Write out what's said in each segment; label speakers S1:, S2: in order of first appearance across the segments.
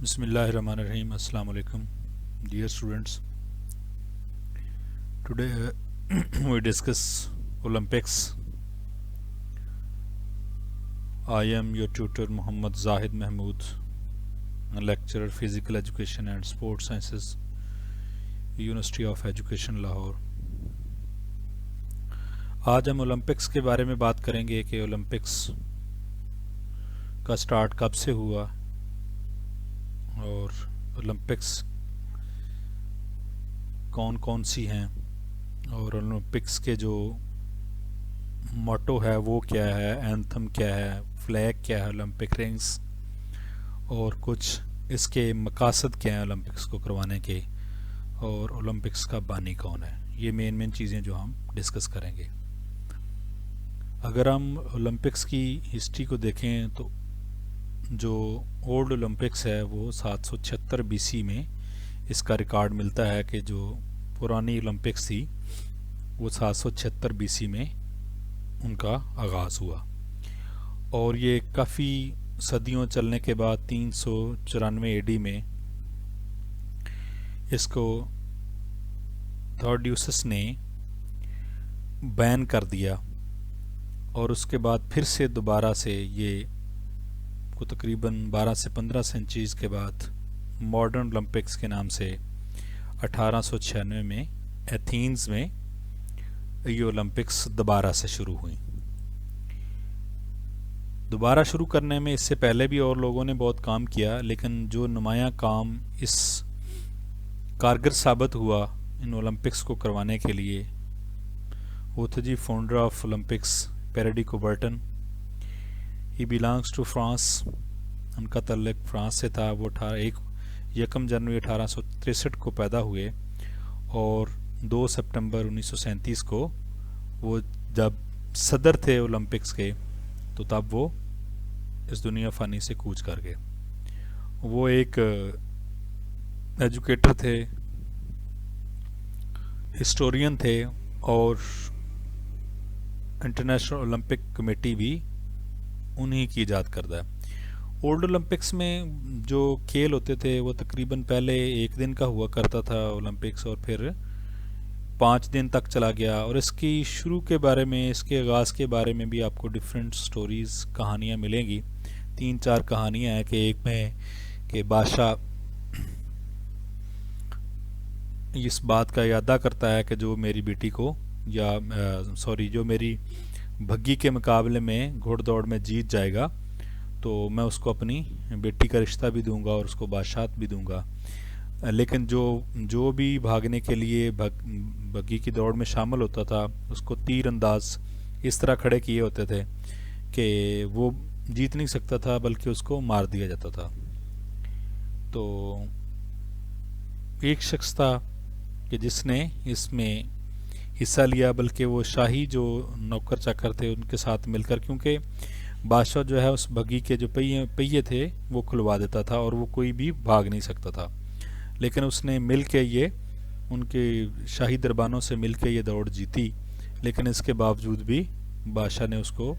S1: Bismillahirrahmanirrahim. Assalamu alaikum, dear students. Today we discuss Olympics. I am your tutor Muhammad Zahid Mahmood, a lecturer Physical Education and Sports Sciences, University of Education Lahore. آج ہم Olympics کے بارے میں بات کریں گے کہ Olympics کا سٹارٹ کب سے ہوا اور اولمپکس کون کون سی ہیں اور اولمپکس کے جو موٹو ہے وہ کیا ہے، اینتھم کیا ہے، فلیگ کیا ہے، اولمپک رنگس اور کچھ اس کے مقاصد کیا ہیں اولمپکس کو کروانے کے، اور اولمپکس کا بانی کون ہے. یہ مین چیزیں جو ہم ڈسکس کریں گے. اگر ہم اولمپکس کی ہسٹری کو دیکھیں تو جو اولڈ اولمپکس ہے وہ 776 BC میں اس کا ریکارڈ ملتا ہے کہ جو پرانی اولمپکس تھی وہ 776 BC میں ان کا آغاز ہوا، اور یہ کافی صدیوں چلنے کے بعد 394 AD میں اس کو تھورڈیوسس نے بین کر دیا، اور اس کے بعد پھر سے دوبارہ سے یہ کو تقریباً 12 سے 15 سینچریز کے بعد ماڈرن اولمپکس کے نام سے 1896 میں ایتھینز میں یہ اولمپکس دوبارہ سے شروع ہوئیں. دوبارہ شروع کرنے میں اس سے پہلے بھی اور لوگوں نے بہت کام کیا، لیکن جو نمایاں کام اس کارگر ثابت ہوا ان اولمپکس کو کروانے کے لیے وہ تھا the founder of Olympics Pierre de Coubertin. He belongs to France, ان کا تعلق فرانس سے تھا. وہ 1 جنوری 1863 کو پیدا ہوئے اور 2 سپٹمبر 1937 کو وہ جب صدر تھے اولمپکس کے تو تب وہ اس دنیا فانی سے کوچ کر گئے. وہ ایک ایجوکیٹر تھے، ہسٹورین تھے، اور انٹرنیشنل اولمپک کمیٹی بھی انہی کی ایجاد کردہ ہے. اولڈ اولمپکس میں جو کھیل ہوتے تھے وہ تقریباً پہلے 1 دن کا ہوا کرتا تھا اولمپکس، اور پھر 5 دن تک چلا گیا. اور اس کی شروع کے بارے میں، اس کے آغاز کے بارے میں بھی آپ کو ڈیفرنٹ سٹوریز، کہانیاں ملیں گی. 3-4 کہانیاں ہیں کہ ایک میں کہ بادشاہ اس بات کا اعادہ کرتا ہے کہ جو میری بیٹی کو جو میری بھگی کے مقابلے میں گھوڑ دوڑ میں جیت جائے گا تو میں اس کو اپنی بیٹی کا رشتہ بھی دوں گا اور اس کو بادشاہت بھی دوں گا. لیکن جو بھی بھاگنے کے لیے بھگی کی دوڑ میں شامل ہوتا تھا اس کو تیر انداز اس طرح کھڑے کیے ہوتے تھے کہ وہ جیت نہیں سکتا تھا بلکہ اس کو مار دیا جاتا تھا. تو ایک شخص تھا کہ جس نے اس میں حصہ لیا، بلکہ وہ شاہی جو نوکر چاکر تھے ان کے ساتھ مل کر، کیونکہ بادشاہ جو ہے اس بگھی کے جو پہیے تھے وہ کھلوا دیتا تھا اور وہ کوئی بھی بھاگ نہیں سکتا تھا. لیکن اس نے مل کے یہ ان کے شاہی دربانوں سے مل کے یہ دوڑ جیتی. لیکن اس کے باوجود بھی بادشاہ نے اس کو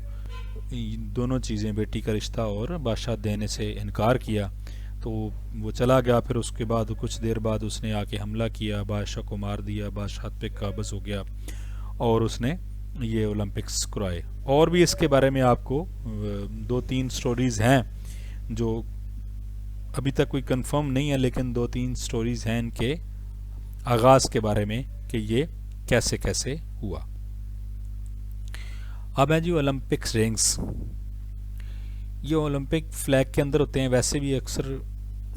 S1: دونوں چیزیں، بیٹی کا رشتہ اور بادشاہ دینے سے انکار کیا. تو وہ چلا گیا. پھر اس کے بعد کچھ دیر بعد اس نے آ کے حملہ کیا، بادشاہ کو مار دیا، بادشاہت پہ قابض ہو گیا اور اس نے یہ اولمپکس کرائے. اور بھی اس کے بارے میں آپ کو 2-3 سٹوریز ہیں جو ابھی تک کوئی کنفرم نہیں ہے، لیکن 2-3 سٹوریز ہیں ان کے آغاز کے بارے میں کہ یہ کیسے کیسے ہوا. اب ہیں جی اولمپکس رنگس. یہ اولمپک فلیگ کے اندر ہوتے ہیں. ویسے بھی اکثر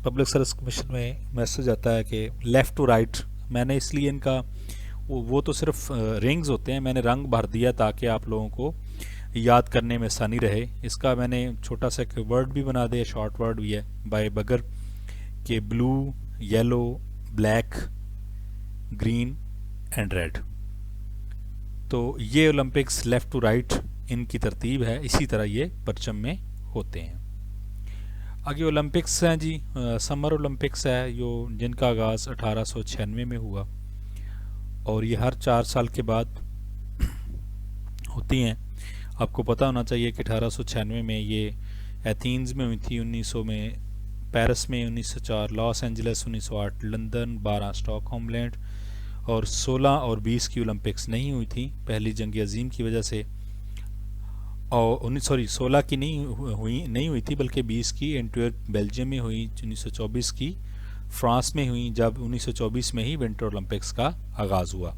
S1: پبلک سروس کمیشن میں میسج آتا ہے کہ لیفٹ ٹو رائٹ. میں نے اس لیے ان کا وہ تو صرف رنگز ہوتے ہیں، میں نے رنگ بھر دیا تاکہ آپ لوگوں کو یاد کرنے میں آسانی رہے. اس کا میں نے چھوٹا سا ورڈ بھی بنا دیا، شارٹ ورڈ بھی ہے بائی بگر، کہ blue, yellow, black, green and red. تو یہ اولمپکس لیفٹ ٹو رائٹ ان کی ترتیب ہے. اسی طرح یہ پرچم میں ہوتے ہیں. آگے اولمپکس ہیں جی. سمر اولمپکس ہے جن کا آغاز 1896 میں ہوا اور یہ ہر 4 سال کے بعد ہوتی ہیں. آپ کو پتہ ہونا چاہیے کہ 1896 میں یہ ایتھینز میں ہوئی تھی، 1900 میں پیرس میں 1904، Los Angeles 1908، London 12، Stockholm لینڈ، اور 16 اور 20 کی اولمپکس نہیں ہوئی تھیں پہلی جنگ عظیم کی وجہ سے، اور 16 کی نہیں ہوئی تھی بلکہ 20 کی اینٹورپ بیلجیم میں ہوئی، 1924 کی فرانس میں ہوئی، جب 1924 میں ہی ونٹر اولمپکس کا آغاز ہوا۔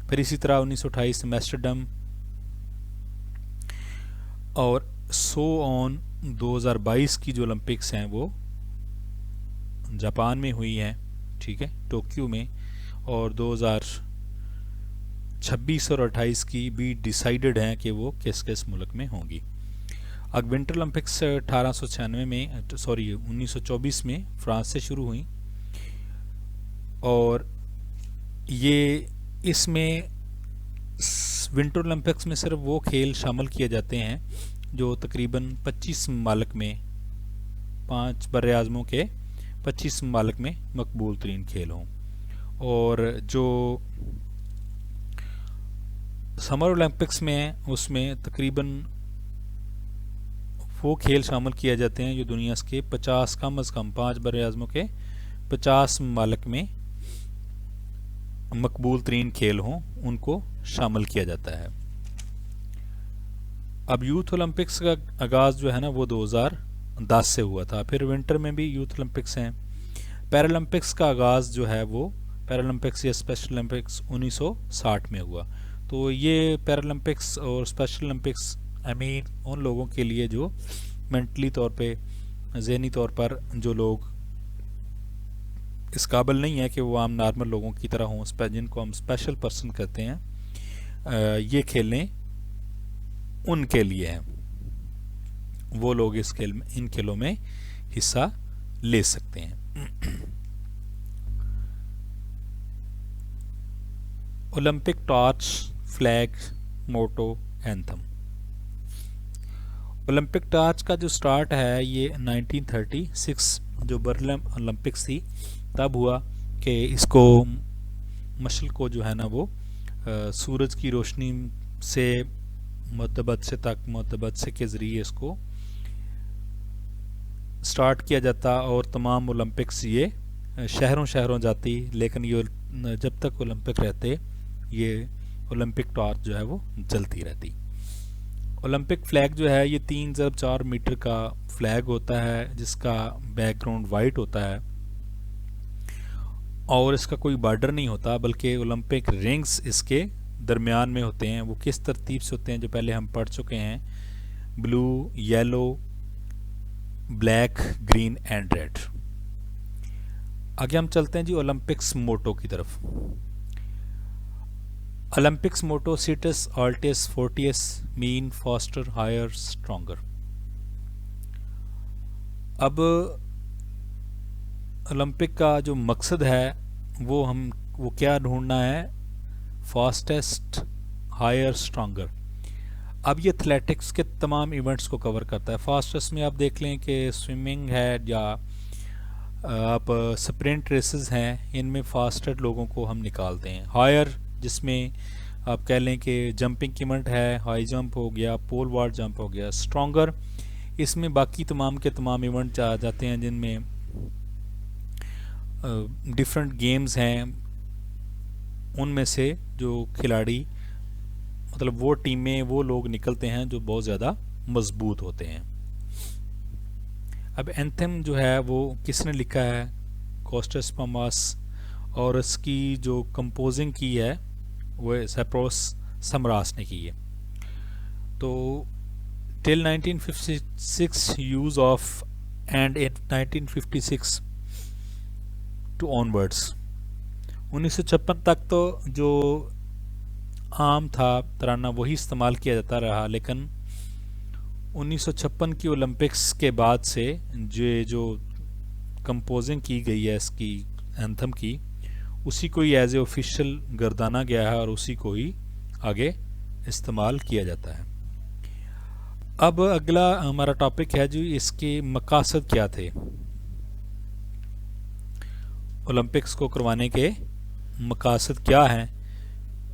S1: پھر اسی طرح 1928 ایمسٹرڈم، اور 2022 کی جو اولمپکس ہیں وہ جاپان میں ہوئی ہیں، ٹھیک ہے، ٹوکیو میں، اور 2026 اور 28 کی بھی ڈیسائیڈڈ ہیں کہ وہ کس کس ملک میں ہوں گی۔ اب ونٹر اولمپکس 1924 میں فرانس سے شروع ہوئیں، اور یہ اس میں ونٹر اولمپکس میں صرف وہ کھیل شامل کیے جاتے ہیں جو تقریباً 25 ممالک میں، 5 بر اعظموں کے 25 ممالک میں مقبول ترین کھیل ہوں، اور جو سمر اولمپکس میں ہیں اس میں تقریباً وہ کھیل شامل کیے جاتے ہیں جو دنیا کے 50 کم از کم 5 بر اعظموں کے 50 ممالک میں مقبول ترین کھیل ہوں، ان کو شامل کیا جاتا ہے۔ اب یوتھ اولمپکس کا آغاز جو ہے نا وہ 2010 سے ہوا تھا، پھر ونٹر میں بھی یوتھ اولمپکس ہیں۔ پیرالمپکس کا آغاز جو ہے وہ پیرالمپکس یا اسپیشل اولمپکس 1960 میں ہوا۔ تو یہ پیرالمپکس اور اسپیشل اولمپکس ان لوگوں کے لیے جو مینٹلی طور پہ، ذہنی طور پر جو لوگ اس قابل نہیں ہے کہ وہ عام نارمل لوگوں کی طرح ہوں، جن کو ہم اسپیشل پرسن کہتے ہیں، یہ کھیلیں ان کے لیے ہیں، وہ لوگ ان کھیلوں میں حصہ لے سکتے ہیں۔ Olympic torch, flag, motto, anthem. Olympic torch کا جو سٹارٹ ہے یہ 1936 جو برلن اولمپکس تھی تب ہوا، کہ اس کو مشعل کو جو ہے نا وہ سورج کی روشنی سے متبادسے کے ذریعے اس کو سٹارٹ کیا جاتا، اور تمام اولمپکس یہ شہروں جاتی، لیکن یہ جب تک اولمپک رہتے یہ اولمپک ٹارچ جو ہے وہ جلتی رہتی۔ اولمپک فلیگ جو ہے یہ 3x4 میٹر کا فلیگ ہوتا ہے جس کا بیک گراؤنڈ وائٹ ہوتا ہے، اور اس کا کوئی بارڈر نہیں ہوتا، بلکہ اولمپک رنگز اس کے درمیان میں ہوتے ہیں۔ وہ کس ترتیب سے ہوتے ہیں جو پہلے ہم پڑھ چکے ہیں، blue, yellow, black, green and red. آگے ہم چلتے ہیں جی اولمپکس موٹو کی طرف۔ Olympics motto citius altius fortius, mean, faster, higher, stronger. اب اولمپک کا جو مقصد ہے وہ کیا ڈھونڈنا ہے، فاسٹسٹ، ہائر، اسٹرانگر۔ اب یہ ایتھلیٹکس کے تمام ایونٹس کو کور کرتا ہے۔ فاسٹسٹ میں آپ دیکھ لیں کہ سوئمنگ ہے، یا آپ سپرنٹ ریسز ہیں، ان میں فاسٹر لوگوں کو ہم نکالتے ہیں۔ ہائر جس میں آپ کہہ لیں کہ جمپنگ ایونٹ ہے، ہائی جمپ ہو گیا، پول والٹ جمپ ہو گیا۔ اسٹرانگر اس میں باقی تمام کے تمام ایونٹ آ جاتے ہیں جن میں ڈیفرنٹ گیمز ہیں، ان میں سے جو کھلاڑی مطلب وہ ٹیمیں، وہ لوگ نکلتے ہیں جو بہت زیادہ مضبوط ہوتے ہیں۔ اب اینتھم جو ہے وہ کس نے لکھا ہے، کوسٹس پاماس، اور اس کی جو کمپوزنگ کی ہے وہ سیپروس سمراس نے کی ہے۔ تو till 1956 use of and in 1956 to onwards, 1956 تک تو جو عام تھا ترانہ وہی استعمال کیا جاتا رہا، لیکن 1956 کی اولمپکس کے بعد سے جو کمپوزنگ کی گئی ہے اس کی اینتھم کی، اسی کو ہی ایز اے آفیشیل گردانا گیا ہے اور اسی کو ہی آگے استعمال کیا جاتا ہے۔ اب اگلا ہمارا ٹاپک ہے جو اس کے مقاصد کیا تھے، اولمپکس کو کروانے کے مقاصد کیا ہیں۔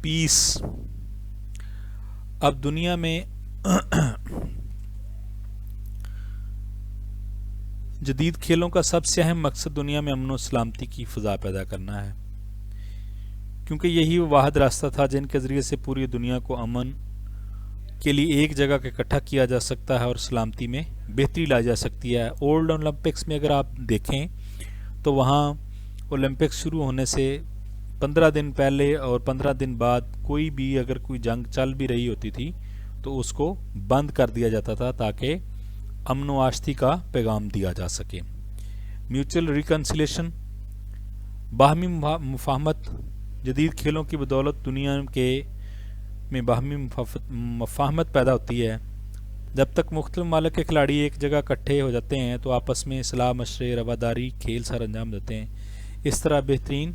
S1: پیس۔ اب دنیا میں جدید کھیلوں کا سب سے اہم مقصد دنیا میں امن و سلامتی کی فضا پیدا کرنا ہے، کیونکہ یہی وہ واحد راستہ تھا جن کے ذریعے سے پوری دنیا کو امن کے لیے ایک جگہ کا اکٹھا کیا جا سکتا ہے اور سلامتی میں بہتری لائی جا سکتی ہے۔ اولڈ اولمپکس میں اگر آپ دیکھیں تو وہاں اولمپکس شروع ہونے سے 15 دن پہلے اور 15 دن بعد کوئی بھی اگر کوئی جنگ چل بھی رہی ہوتی تھی تو اس کو بند کر دیا جاتا تھا تاکہ امن و آشتی کا پیغام دیا جا سکے۔ میوچل ریکنسیلیشن، باہمی مفاہمت، جدید کھیلوں کی بدولت دنیا کے میں باہمی مفاہمت پیدا ہوتی ہے۔ جب تک مختلف ممالک کے کھلاڑی ایک جگہ اکٹھے ہو جاتے ہیں تو آپس میں صلاح مشورے، رواداری کھیل سر انجام دیتے ہیں۔ اس طرح بہترین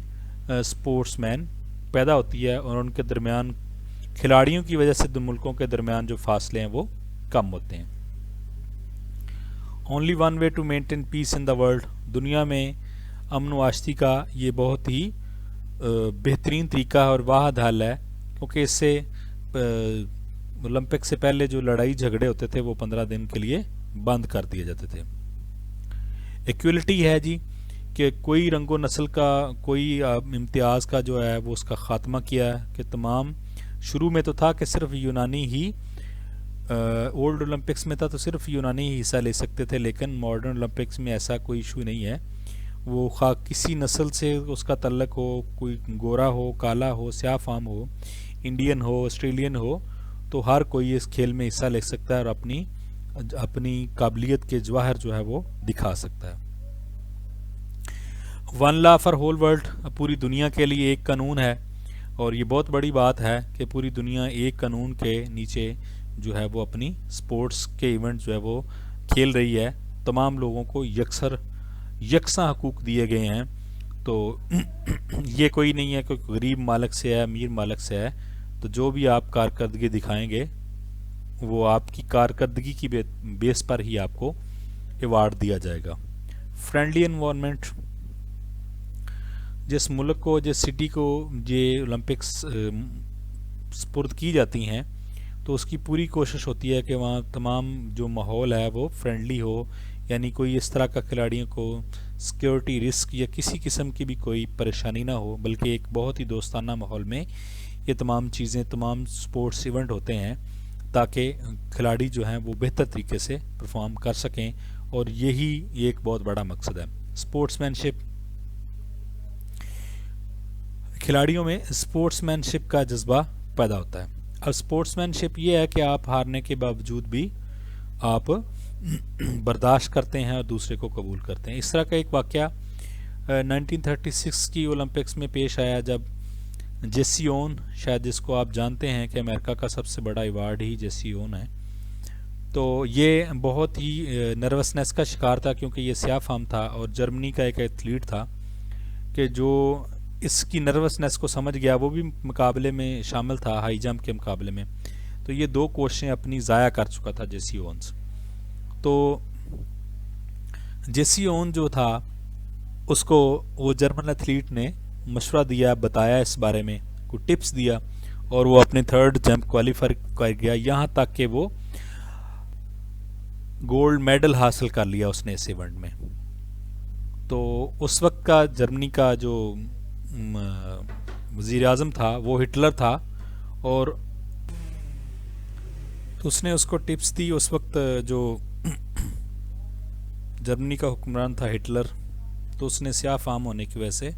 S1: سپورٹس مین پیدا ہوتی ہے اور ان کے درمیان کھلاڑیوں کی وجہ سے دو ملکوں کے درمیان جو فاصلے ہیں وہ کم ہوتے ہیں۔ Only one way to maintain peace in the world, دنیا میں امن و آشتی کا یہ بہت ہی بہترین طریقہ اور واحد حل ہے، کیونکہ اس سے اولمپک سے پہلے جو لڑائی جھگڑے ہوتے تھے وہ 15 دن کے لیے بند کر دیے جاتے تھے۔ ایکویلٹی ہے جی، کہ کوئی رنگ و نسل کا کوئی امتیاز کا جو ہے وہ اس کا خاتمہ کیا ہے، کہ تمام شروع میں تو تھا کہ صرف یونانی ہی اولڈ اولمپکس میں تھا تو صرف یونانی ہی حصہ لے سکتے تھے، لیکن ماڈرن اولمپکس میں ایسا کوئی ایشو نہیں ہے، وہ خواہ کسی نسل سے اس کا تعلق ہو، کوئی گورا ہو، کالا ہو، سیاہ فام ہو، انڈین ہو، آسٹریلین ہو، تو ہر کوئی اس کھیل میں حصہ لے سکتا ہے اور اپنی قابلیت کے جواہر جو ہے وہ دکھا سکتا ہے۔ One law for whole world, پوری دنیا کے لیے ایک قانون ہے، اور یہ بہت بڑی بات ہے کہ پوری دنیا ایک قانون کے نیچے جو ہے وہ اپنی سپورٹس کے ایونٹ جو ہے وہ کھیل رہی ہے۔ تمام لوگوں کو یکساں حقوق دیے گئے ہیں، تو یہ کوئی نہیں ہے کہ غریب مالک سے ہے، امیر مالک سے ہے، تو جو بھی آپ کارکردگی دکھائیں گے وہ آپ کی کارکردگی کی بیس پر ہی آپ کو ایوارڈ دیا جائے گا۔ فرینڈلی انوائرمنٹ، جس ملک کو، جس سٹی کو یہ اولمپکس سپرد کی جاتی ہیں تو اس کی پوری کوشش ہوتی ہے کہ وہاں تمام جو ماحول ہے وہ فرینڈلی ہو، یعنی کوئی اس طرح کا کھلاڑیوں کو سیکیورٹی رسک یا کسی قسم کی بھی کوئی پریشانی نہ ہو، بلکہ ایک بہت ہی دوستانہ ماحول میں یہ تمام چیزیں، تمام سپورٹس ایونٹ ہوتے ہیں تاکہ کھلاڑی جو ہیں وہ بہتر طریقے سے پرفارم کر سکیں، اور یہی ایک بہت بڑا مقصد ہے۔ سپورٹس مین شپ، کھلاڑیوں میں سپورٹس مین شپ کا جذبہ پیدا ہوتا ہے۔ اب سپورٹس مین شپ یہ ہے کہ آپ ہارنے کے باوجود بھی آپ برداشت کرتے ہیں اور دوسرے کو قبول کرتے ہیں۔ اس طرح کا ایک واقعہ 1936 کی اولمپکس میں پیش آیا، جب جیسی اون، شاید جس کو آپ جانتے ہیں کہ امریکہ کا سب سے بڑا ایوارڈ ہی جیسی اون ہے، تو یہ بہت ہی نروسنس کا شکار تھا، کیونکہ یہ سیاہ فام تھا اور جرمنی کا ایک ایتھلیٹ تھا کہ جو اس کی نروسنس کو سمجھ گیا، وہ بھی مقابلے میں شامل تھا، ہائی جمپ کے مقابلے میں، تو یہ 2 کوششیں اپنی ضائع کر چکا تھا جیسی اونز۔ تو جیسی اون جو تھا اس کو وہ جرمن ایتھلیٹ نے مشورہ دیا، بتایا اس بارے میں، کوئی ٹپس دیا، اور وہ اپنے 3rd جمپ کوالیفائی کر گیا، یہاں تک کہ وہ گولڈ میڈل حاصل کر لیا اس نے اس ایونٹ میں۔ تو اس وقت کا جرمنی کا جو وزیر اعظم تھا وہ ہٹلر تھا، اور اس نے اس کو ٹپس دی۔ اس وقت جو جرمنی کا حکمران تھا ہٹلر، تو اس نے سیاہ فام ہونے کی وجہ سے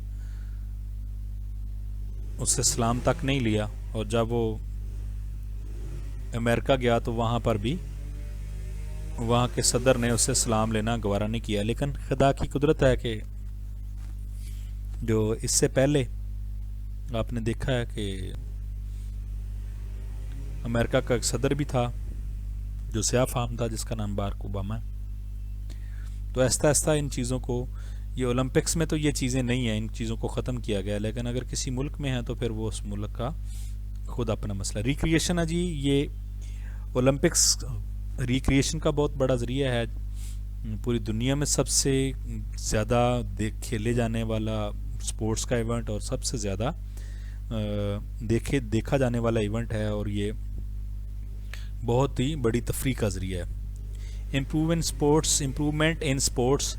S1: اس سے سلام تک نہیں لیا، اور جب وہ امریکہ گیا تو وہاں پر بھی وہاں کے صدر نے اسے سلام لینا گوارا نہیں کیا۔ لیکن خدا کی قدرت ہے کہ جو اس سے پہلے آپ نے دیکھا ہے کہ امریکہ کا ایک صدر بھی تھا جو سیاہ فام تھا، جس کا نام باراک اوباما ہے۔ تو آہستہ آہستہ ان چیزوں کو، یہ اولمپکس میں تو یہ چیزیں نہیں ہیں، ان چیزوں کو ختم کیا گیا، لیکن اگر کسی ملک میں ہے تو پھر وہ اس ملک کا خود اپنا مسئلہ۔ ریکریشن ہے جی، یہ اولمپکس ریکریشن کا بہت بڑا ذریعہ ہے۔ پوری دنیا میں سب سے زیادہ کھیلے جانے والا سپورٹس کا ایونٹ اور سب سے زیادہ دیکھا جانے والا ایونٹ ہے، اور یہ بہت ہی بڑی تفریح کا ذریعہ ہے۔ امپروومنٹ ان سپورٹس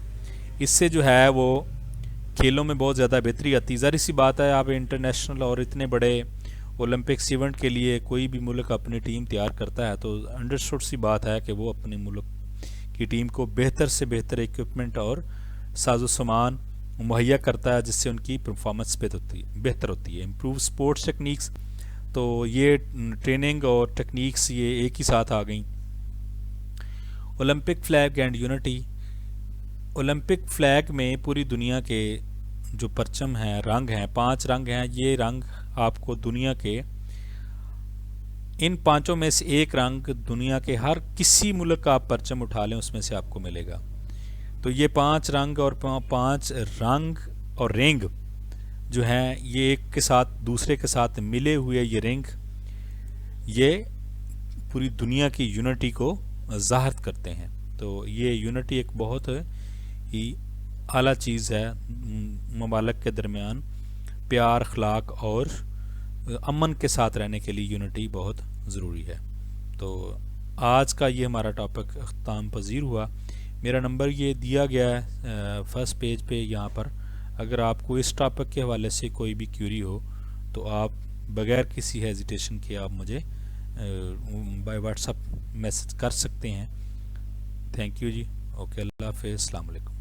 S1: اس سے جو ہے وہ کھیلوں میں بہت زیادہ بہتری آتی ہے. ظاہر سی بات ہے آپ انٹرنیشنل اور اتنے بڑے اولمپکس ایونٹ کے لیے کوئی بھی ملک اپنی ٹیم تیار کرتا ہے تو انڈرسٹوڈ سی بات ہے کہ وہ اپنے ملک کی ٹیم کو بہتر سے بہتر ایکوپمنٹ اور ساز و سامان مہیا کرتا ہے جس سے ان کی پرفارمنس بہتر ہوتی ہے. امپروو سپورٹس ٹیکنیکس، تو یہ ٹریننگ اور ٹیکنیکس یہ ایک ہی ساتھ آ گئیں. Olympic flag and unity, Olympic flag میں پوری دنیا کے جو پرچم ہیں، رنگ ہیں، 5 رنگ ہیں. یہ رنگ آپ کو دنیا کے ان 5 میں سے ایک رنگ دنیا کے ہر کسی ملک کا آپ پرچم اٹھا لیں اس میں سے آپ کو ملے گا. تو یہ 5 رنگ اور 5 رنگ اور رنگ جو ہیں یہ ایک کے ساتھ دوسرے کے ساتھ ملے ہوئے یہ رنگ یہ پوری دنیا کی یونٹی کو ظاہر کرتے ہیں. تو یہ یونٹی ایک بہت ہی اعلیٰ چیز ہے. ممالک کے درمیان پیار، اخلاق اور امن کے ساتھ رہنے کے لیے یونٹی بہت ضروری ہے. تو آج کا یہ ہمارا ٹاپک اختتام پذیر ہوا. میرا نمبر یہ دیا گیا ہے فرسٹ پیج پہ یہاں پر. اگر آپ کو اس ٹاپک کے حوالے سے کوئی بھی کیوری ہو تو آپ بغیر کسی ہیزیٹیشن کے آپ مجھے بائی واٹس ایپ میسج کر سکتے ہیں. تھینک یو جی. اوکے، اللہ حافظ، السلام علیکم.